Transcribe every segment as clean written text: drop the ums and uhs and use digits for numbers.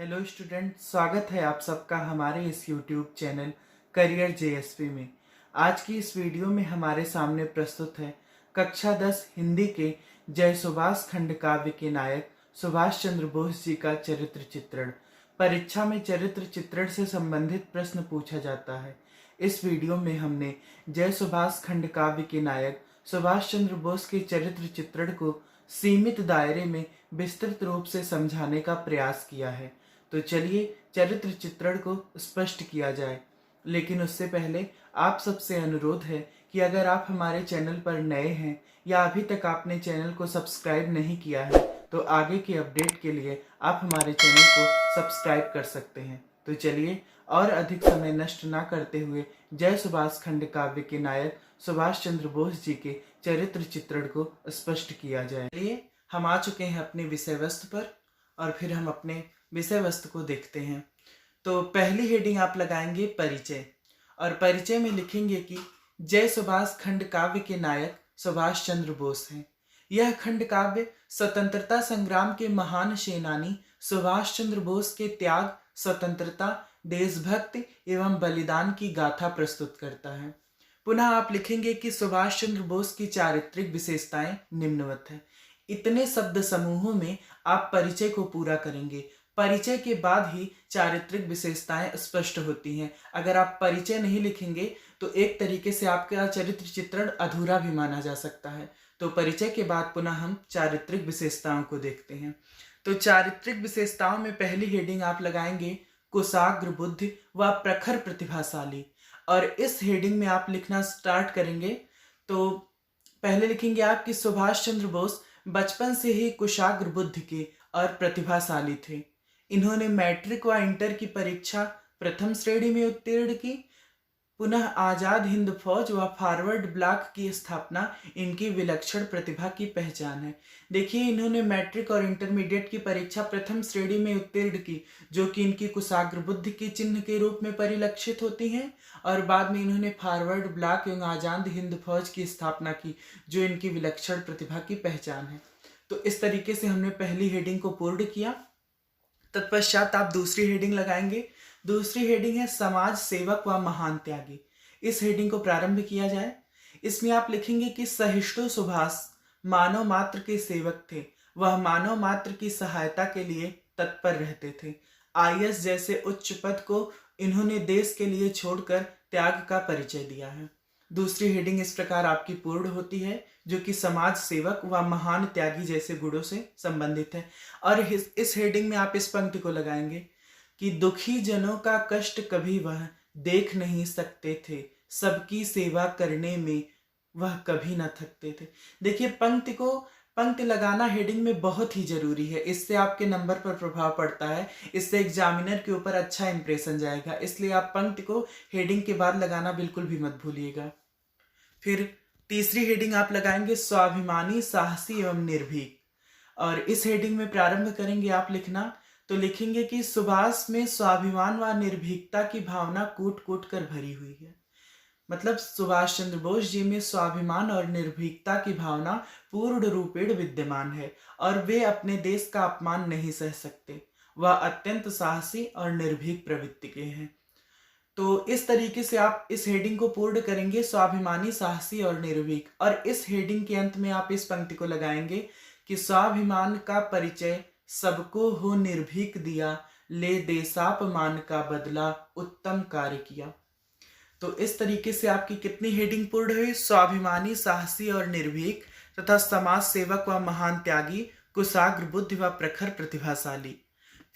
Hello student, स्वागत है आप सबका हमारे इस यूट्यूब चैनल करियर जेएसपी में। आज की इस वीडियो में हमारे सामने प्रस्तुत है कक्षा 10 हिंदी के जय सुभाष खंड काव्य के नायक सुभाष चंद्र बोस जी का चरित्र चित्रण। परीक्षा में चरित्र चित्रण से संबंधित प्रश्न पूछा जाता है। इस वीडियो में हमने जय सुभाष खंड काव्य के नायक सुभाष चंद्र बोस के चरित्र चित्रण को सीमित दायरे में विस्तृत रूप से समझाने का प्रयास किया है। तो चलिए चरित्र चित्रण को स्पष्ट किया जाए। लेकिन उससे पहले आप सबसे अनुरोध है कि अगर आप हमारे चैनल पर नए हैं या अभी तक आपने चैनल को सब्सक्राइब नहीं किया है तो आगे के अपडेट के लिए आप हमारे चैनल को सब्सक्राइब कर सकते हैं। तो चलिए और अधिक समय नष्ट ना करते हुए जय सुभाष खंड काव्य के नायक सुभाष चंद्र बोस जी के चरित्र चित्रण को स्पष्ट किया जाए। चलिए हम आ चुके हैं अपने विषय वस्तु पर और फिर हम अपने विषय वस्तु को देखते हैं। तो पहली हेडिंग आप लगाएंगे परिचय, और परिचय में लिखेंगे कि जय सुभाष खंड काव्य के नायक सुभाष चंद्र बोस हैं। यह खंड काव्य स्वतंत्रता संग्राम के महान सेनानी सुभाष चंद्र बोस के त्याग, स्वतंत्रता, देशभक्ति एवं बलिदान की गाथा प्रस्तुत करता है। पुनः आप लिखेंगे कि सुभाष चंद्र बोस की चारित्रिक विशेषताएं निम्नवत है। इतने शब्द समूहों में आप परिचय को पूरा करेंगे। परिचय के बाद ही चारित्रिक विशेषताएं स्पष्ट होती हैं। अगर आप परिचय नहीं लिखेंगे तो एक तरीके से आपका चरित्र चित्रण अधूरा भी माना जा सकता है। तो परिचय के बाद पुनः हम चारित्रिक विशेषताओं को देखते हैं। तो चारित्रिक विशेषताओं में पहली हेडिंग आप लगाएंगे कुशाग्र बुद्धि व प्रखर प्रतिभाशाली, और इस हेडिंग में आप लिखना स्टार्ट करेंगे तो पहले लिखेंगे आप कि सुभाष चंद्र बोस बचपन से ही कुशाग्र बुद्धि के और प्रतिभाशाली थे। इन्होंने मैट्रिक व इंटर की परीक्षा प्रथम श्रेणी में उत्तीर्ण की। पुनः आजाद हिंद फौज व फॉरवर्ड ब्लॉक की स्थापना इनकी विलक्षण प्रतिभा की पहचान है। देखिए, इन्होंने मैट्रिक और इंटरमीडिएट की परीक्षा प्रथम श्रेणी में उत्तीर्ण की, जो कि इनकी कुशाग्र बुद्धि के चिन्ह के रूप में परिलक्षित होती हैं, और बाद में इन्होंने फॉरवर्ड ब्लॉक एवं आजाद हिंद फौज की स्थापना की, जो इनकी विलक्षण प्रतिभा की पहचान है। तो इस तरीके से हमने पहली हेडिंग को पूर्ण किया। तत्पश्चात आप दूसरी हेडिंग लगाएंगे। दूसरी हेडिंग है समाज सेवक व महान त्यागी। इस हेडिंग को प्रारंभ किया जाए। इसमें आप लिखेंगे कि सहिष्णु सुभाष मानव मात्र के सेवक थे। वह मानव मात्र की सहायता के लिए तत्पर रहते थे। आईएएस जैसे उच्च पद को इन्होंने देश के लिए छोड़कर त्याग का परिचय दिया है। दूसरी हेडिंग इस प्रकार आपकी पूर्ण होती है, जो कि समाज सेवक व महान त्यागी जैसे गुणों से संबंधित है। और इस हेडिंग में आप इस पंक्ति को लगाएंगे कि दुखी जनों का कष्ट कभी वह देख नहीं सकते थे, सबकी सेवा करने में वह कभी न थकते थे। देखिए, पंक्ति लगाना हेडिंग में बहुत ही जरूरी है। इससे आपके नंबर पर प्रभाव पड़ता है, इससे एग्जामिनर के ऊपर अच्छा इंप्रेशन जाएगा। इसलिए आप पंक्ति को हेडिंग के बाद लगाना बिल्कुल भी मत भूलिएगा। फिर तीसरी हेडिंग आप लगाएंगे स्वाभिमानी, साहसी एवं निर्भीक, और इस हेडिंग में प्रारंभ करेंगे आप लिखना। तो लिखेंगे कि सुभाष में स्वाभिमान व निर्भीकता की भावना कूट कूट कर भरी हुई है। मतलब सुभाष चंद्र बोस जी में स्वाभिमान और निर्भीकता की भावना पूर्ण रूपेण विद्यमान है, और वे अपने देश का अपमान नहीं सह सकते। वह अत्यंत साहसी और निर्भीक प्रवृत्ति के हैं। तो इस तरीके से आप इस हेडिंग को पूर्ण करेंगे, स्वाभिमानी, साहसी और निर्भीक। और इस हेडिंग के अंत में आप इस पंक्ति को लगाएंगे कि स्वाभिमान का परिचय सबको हो निर्भीक दिया, ले देशापमान का बदला उत्तम कार्य किया। तो इस तरीके से आपकी कितनी हेडिंग पूर्ण हुई? स्वाभिमानी, साहसी और निर्भीक तथा समाज सेवक व महान त्यागी, कुशाग्र बुद्धि व प्रखर प्रतिभाशाली।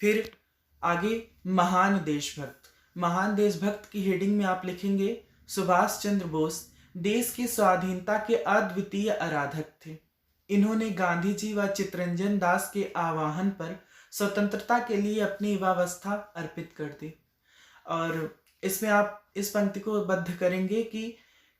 फिर आगे महान देशभक्त। महान देशभक्त की हेडिंग में आप लिखेंगे सुभाष चंद्र बोस देश की स्वाधीनता के अद्वितीय आराधक थे। इन्होंने गांधी जी व चित्तरंजन दास के आह्वान पर स्वतंत्रता के लिए अपनी युवावस्था अर्पित कर दी। और इसमें आप इस पंक्ति को बद्ध करेंगे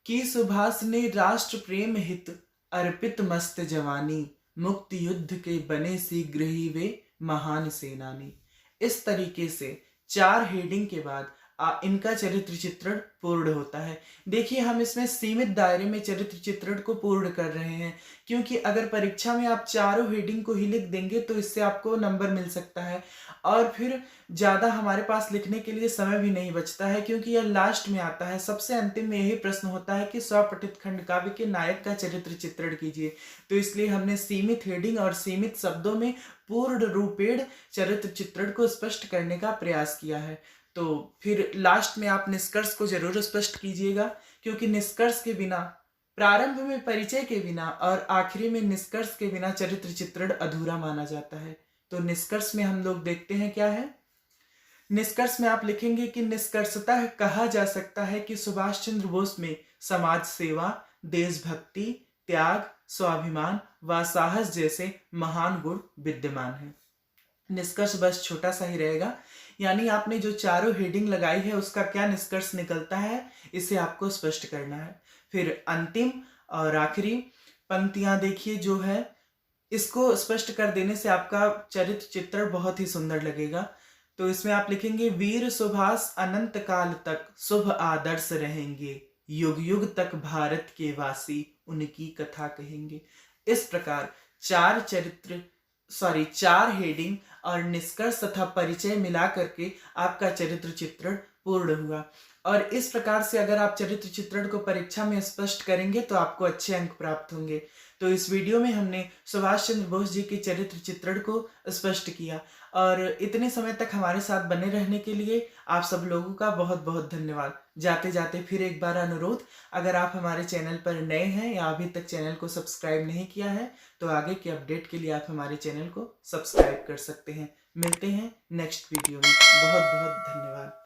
कि सुभाष ने राष्ट्र प्रेम हित अर्पित मस्त जवानी, मुक्ति युद्ध के बने शीघ्र ही वे महान सेनानी। इस तरीके से 4 हेडिंग के बाद इनका चरित्र चित्रण पूर्ण होता है। देखिए, हम इसमें सीमित दायरे में चरित्र चित्रण को पूर्ण कर रहे हैं, क्योंकि अगर परीक्षा में आप चारों हेडिंग को ही लिख देंगे तो इससे आपको नंबर मिल सकता है, और फिर ज़्यादा हमारे पास लिखने के लिए समय भी नहीं बचता है, क्योंकि यह लास्ट में आता है। सबसे अंतिम में यही प्रश्न होता है कि स्वपठित खंड काव्य के नायक का चरित्र चित्रण कीजिए। तो इसलिए हमने सीमित हेडिंग और सीमित शब्दों में पूर्ण रूपेण चरित्र चित्रण को स्पष्ट करने का प्रयास किया है। तो फिर लास्ट में आप निष्कर्ष को जरूर स्पष्ट कीजिएगा, क्योंकि निष्कर्ष के बिना, प्रारंभ में परिचय के बिना और आखिरी में निष्कर्ष के बिना चरित्र चित्रण अधूरा माना जाता है। तो निष्कर्ष में हम लोग देखते हैं क्या है। निष्कर्ष में आप लिखेंगे कि निष्कर्षतः कहा जा सकता है कि सुभाष चंद्र बोस में समाज सेवा, देशभक्ति, त्याग, स्वाभिमान व साहस जैसे महान गुण विद्यमान हैं। निष्कर्ष बस छोटा सा ही रहेगा, यानी आपने जो चारों हेडिंग लगाई है उसका क्या निष्कर्ष निकलता है, इसे आपको स्पष्ट करना है। फिर अंतिम और आखिरी पंक्तियां देखिए जो है, इसको स्पष्ट कर देने से आपका चरित्र चित्रण बहुत ही सुंदर लगेगा। तो इसमें आप लिखेंगे, वीर सुभाष अनंत काल तक शुभ आदर्श रहेंगे, युग युग तक भारत के वासी उनकी कथा कहेंगे। इस प्रकार चार हेडिंग और निष्कर्ष तथा परिचय मिला करके आपका चरित्र चित्रण पूर्ण हुआ। और इस प्रकार से अगर आप चरित्र चित्रण को परीक्षा में स्पष्ट करेंगे तो आपको अच्छे अंक प्राप्त होंगे। तो इस वीडियो में हमने सुभाष चंद्र बोस जी के चरित्र चित्रण को स्पष्ट किया, और इतने समय तक हमारे साथ बने रहने के लिए आप सब लोगों का बहुत बहुत धन्यवाद। जाते जाते फिर एक बार अनुरोध, अगर आप हमारे चैनल पर नए हैं या अभी तक चैनल को सब्सक्राइब नहीं किया है तो आगे के अपडेट के लिए आप हमारे चैनल को सब्सक्राइब कर सकते हैं। मिलते हैं नेक्स्ट वीडियो में। बहुत बहुत धन्यवाद।